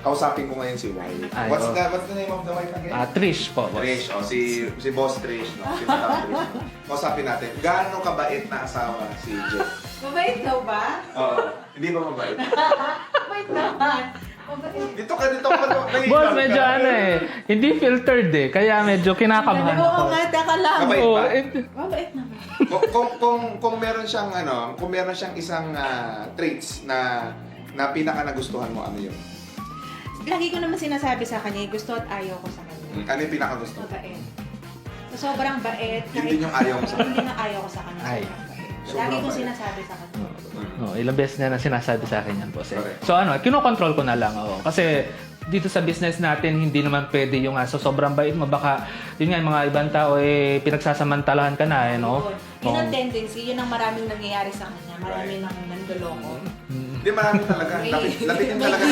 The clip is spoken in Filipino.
Kausapin ko ngayon si wife. Ay, What's oh. the name of the wife again? Trish po, boss. Trish, si Boss Trish, no? Si Madam Trish. No? Kausapin natin, gaano kabait na asawa si Jeff? Mabait daw ba? Oo. Hindi ba mabait? Mabait naman. Mabait. Dito ka. Boss, medyo ano eh. Hindi filtered eh. Kaya medyo kinakabahan Oo ako. nga, teka lang. Kabait Oo, ba? Mabait naman. Kung meron siyang kung meron siyang isang traits na pinaka nagustuhan mo, ano yun? Lagi ko naman sinasabi sa kanya, gusto at ayaw ko sa kanya. Ano yung pinaka gusto? Mabait. So, sobrang bait. Yun din yung ayaw mo sa Hindi na ayaw ko sa kanya. Ay. Sobrang bait. Sobrang Lagi kong bait. sinasabi sa kanya. Ilang beses na sinasabi sa akin yan, boss. Eh. Correct. So kinokontrol ko na lang ako. Kasi dito sa business natin, hindi naman pwede yung so sobrang bait mo. Baka, yun nga, yung mga ibang tao, pinagsasamantalahan ka na, no? Yun ang tendency, yun ang maraming nangyayari sa kanya. Marami nang nandoloko. Hindi, marami talaga. Lapit talaga.